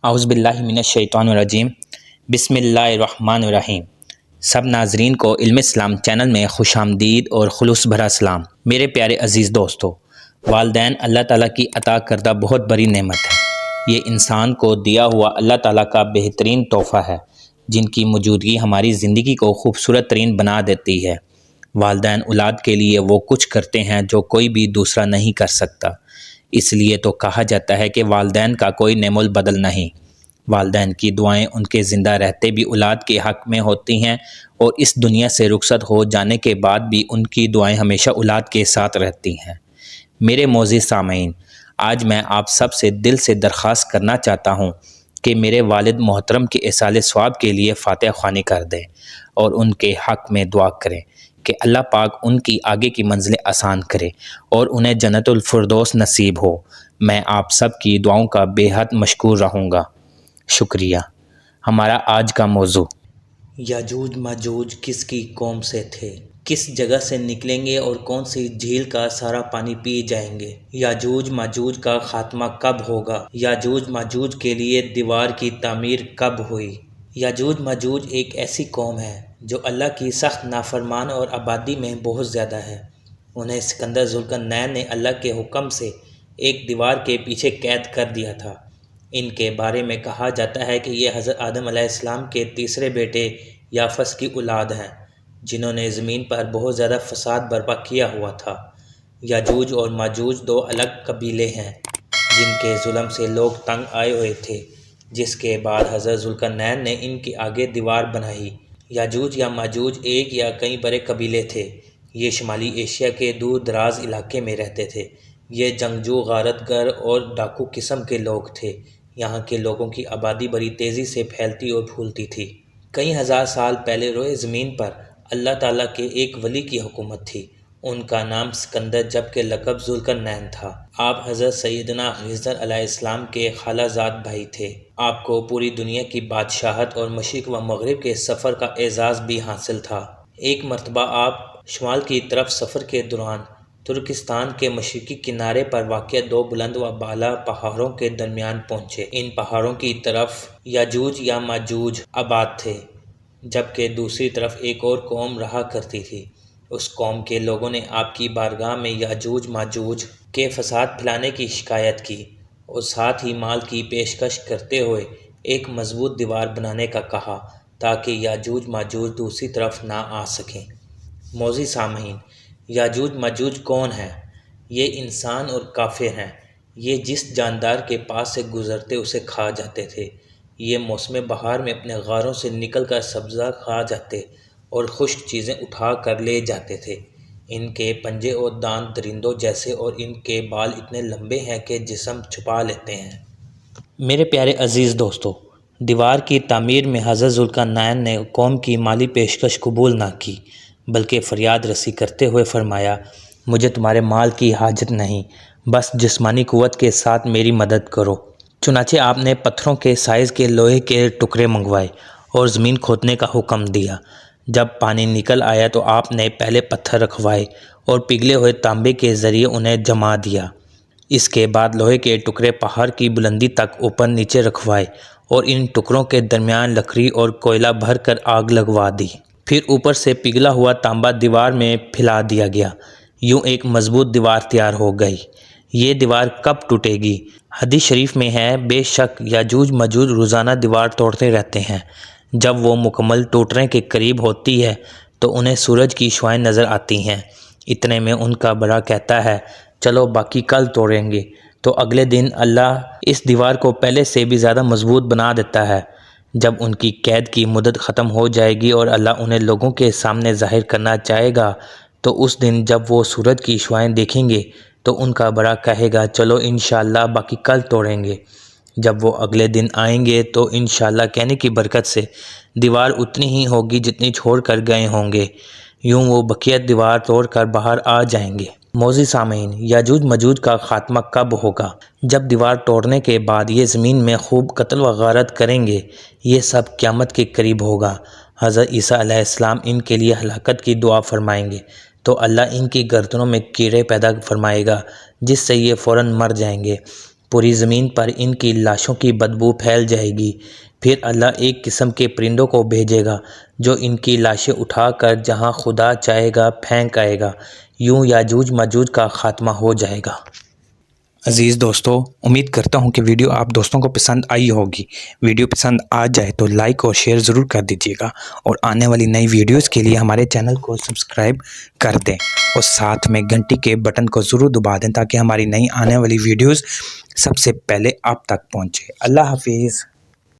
اعوذ باللہ من الشیطان الرجیم بسم اللہ الرحمن الرحیم۔ سب ناظرین کو علم اسلام چینل میں خوش آمدید اور خلوص بھرا سلام۔ میرے پیارے عزیز دوستو، والدین اللہ تعالیٰ کی عطا کردہ بہت بڑی نعمت ہے۔ یہ انسان کو دیا ہوا اللہ تعالیٰ کا بہترین تحفہ ہے، جن کی موجودگی ہماری زندگی کو خوبصورت ترین بنا دیتی ہے۔ والدین اولاد کے لیے وہ کچھ کرتے ہیں جو کوئی بھی دوسرا نہیں کر سکتا۔ اس لیے تو کہا جاتا ہے کہ والدین کا کوئی نعم البدل نہیں۔ والدین کی دعائیں ان کے زندہ رہتے بھی اولاد کے حق میں ہوتی ہیں، اور اس دنیا سے رخصت ہو جانے کے بعد بھی ان کی دعائیں ہمیشہ اولاد کے ساتھ رہتی ہیں۔ میرے معزز سامعین، آج میں آپ سب سے دل سے درخواست کرنا چاہتا ہوں کہ میرے والد محترم کے ایصال ثواب کے لیے فاتحہ خوانی کر دیں اور ان کے حق میں دعا کریں کہ اللہ پاک ان کی آگے کی منزلیں آسان کرے اور انہیں جنت الفردوس نصیب ہو۔ میں آپ سب کی دعاؤں کا بے حد مشکور رہوں گا۔ شکریہ۔ ہمارا آج کا موضوع، یاجوج ماجوج کس کی قوم سے تھے، کس جگہ سے نکلیں گے اور کون سی جھیل کا سارا پانی پی جائیں گے، یاجوج ماجوج کا خاتمہ کب ہوگا، یاجوج ماجوج کے لیے دیوار کی تعمیر کب ہوئی۔ یاجوج ماجوج ایک ایسی قوم ہے جو اللہ کی سخت نافرمان اور آبادی میں بہت زیادہ ہے۔ انہیں سکندر ذوالقرنین نے اللہ کے حکم سے ایک دیوار کے پیچھے قید کر دیا تھا۔ ان کے بارے میں کہا جاتا ہے کہ یہ حضرت آدم علیہ السلام کے تیسرے بیٹے یافس کی اولاد ہیں، جنہوں نے زمین پر بہت زیادہ فساد برپا کیا ہوا تھا۔ یاجوج اور ماجوج دو الگ قبیلے ہیں جن کے ظلم سے لوگ تنگ آئے ہوئے تھے، جس کے بعد حضرت ذوالقرنین نے ان کے آگے دیوار بنائی۔ یاجوج یا ماجوج ایک یا کئی بڑے قبیلے تھے۔ یہ شمالی ایشیا کے دور دراز علاقے میں رہتے تھے۔ یہ جنگجو، غارت گر اور ڈاکو قسم کے لوگ تھے۔ یہاں کے لوگوں کی آبادی بڑی تیزی سے پھیلتی اور پھولتی تھی۔ کئی ہزار سال پہلے روئے زمین پر اللہ تعالیٰ کے ایک ولی کی حکومت تھی۔ ان کا نام سکندر جبکہ لقب ذوالقرنین تھا۔ آپ حضرت سیدنا خضر علیہ السلام کے خالہ زاد بھائی تھے۔ آپ کو پوری دنیا کی بادشاہت اور مشرق و مغرب کے سفر کا اعزاز بھی حاصل تھا۔ ایک مرتبہ آپ شمال کی طرف سفر کے دوران ترکستان کے مشرقی کنارے پر واقع دو بلند و بالا پہاڑوں کے درمیان پہنچے۔ ان پہاڑوں کی طرف یاجوج یا ماجوج آباد تھے، جبکہ دوسری طرف ایک اور قوم رہا کرتی تھی۔ اس قوم کے لوگوں نے آپ کی بارگاہ میں یاجوج ماجوج کے فساد پھیلانے کی شکایت کی اور ساتھ ہی مال کی پیشکش کرتے ہوئے ایک مضبوط دیوار بنانے کا کہا تاکہ یاجوج ماجوج دوسری طرف نہ آ سکیں۔ معزز سامعین، یاجوج ماجوج کون ہیں؟ یہ انسان اور کافر ہیں۔ یہ جس جاندار کے پاس سے گزرتے اسے کھا جاتے تھے۔ یہ موسم بہار میں اپنے غاروں سے نکل کر سبزہ کھا جاتے اور خشک چیزیں اٹھا کر لے جاتے تھے۔ ان کے پنجے اور دانت درندوں جیسے اور ان کے بال اتنے لمبے ہیں کہ جسم چھپا لیتے ہیں۔ میرے پیارے عزیز دوستو، دیوار کی تعمیر میں حضرت ذوالقرنین نے قوم کی مالی پیشکش قبول نہ کی، بلکہ فریاد رسی کرتے ہوئے فرمایا، مجھے تمہارے مال کی حاجت نہیں، بس جسمانی قوت کے ساتھ میری مدد کرو۔ چنانچہ آپ نے پتھروں کے سائز کے لوہے کے ٹکڑے منگوائے اور زمین کھودنے کا حکم دیا۔ جب پانی نکل آیا تو آپ نے پہلے پتھر رکھوائے اور پگھلے ہوئے تانبے کے ذریعے انہیں جما دیا۔ اس کے بعد لوہے کے ٹکڑے پہاڑ کی بلندی تک اوپر نیچے رکھوائے اور ان ٹکڑوں کے درمیان لکڑی اور کوئلہ بھر کر آگ لگوا دی۔ پھر اوپر سے پگھلا ہوا تانبا دیوار میں پھیلا دیا گیا۔ یوں ایک مضبوط دیوار تیار ہو گئی۔ یہ دیوار کب ٹوٹے گی؟ حدیث شریف میں ہے، بے شک یاجوج ماجوج روزانہ دیوار توڑتے رہتے ہیں۔ جب وہ مکمل ٹوٹنے کے قریب ہوتی ہے تو انہیں سورج کی شعاعیں نظر آتی ہیں۔ اتنے میں ان کا بڑا کہتا ہے، چلو باقی کل توڑیں گے۔ تو اگلے دن اللہ اس دیوار کو پہلے سے بھی زیادہ مضبوط بنا دیتا ہے۔ جب ان کی قید کی مدت ختم ہو جائے گی اور اللہ انہیں لوگوں کے سامنے ظاہر کرنا چاہے گا تو اس دن جب وہ سورج کی شعاعیں دیکھیں گے تو ان کا بڑا کہے گا، چلو انشاءاللہ باقی کل توڑیں گے۔ جب وہ اگلے دن آئیں گے تو انشاءاللہ کہنے کی برکت سے دیوار اتنی ہی ہوگی جتنی چھوڑ کر گئے ہوں گے۔ یوں وہ بقیت دیوار توڑ کر باہر آ جائیں گے۔ معزز سامعین، یاجوج ماجوج کا خاتمہ کب ہوگا؟ جب دیوار توڑنے کے بعد یہ زمین میں خوب قتل و غارت کریں گے۔ یہ سب قیامت کے قریب ہوگا۔ حضرت عیسیٰ علیہ السلام ان کے لیے ہلاکت کی دعا فرمائیں گے تو اللہ ان کی گردنوں میں کیڑے پیدا فرمائے گا، جس سے یہ فوراً مر جائیں گے۔ پوری زمین پر ان کی لاشوں کی بدبو پھیل جائے گی۔ پھر اللہ ایک قسم کے پرندوں کو بھیجے گا جو ان کی لاشیں اٹھا کر جہاں خدا چاہے گا پھینک آئے گا۔ یوں یاجوج ماجوج کا خاتمہ ہو جائے گا۔ عزیز دوستو، امید کرتا ہوں کہ ویڈیو آپ دوستوں کو پسند آئی ہوگی۔ ویڈیو پسند آ جائے تو لائک اور شیئر ضرور کر دیجیے گا، اور آنے والی نئی ویڈیوز کے لیے ہمارے چینل کو سبسکرائب کر دیں، اور ساتھ میں گھنٹی کے بٹن کو ضرور دبا دیں تاکہ ہماری نئی آنے والی ویڈیوز سب سے پہلے آپ تک پہنچے۔ اللہ حافظ۔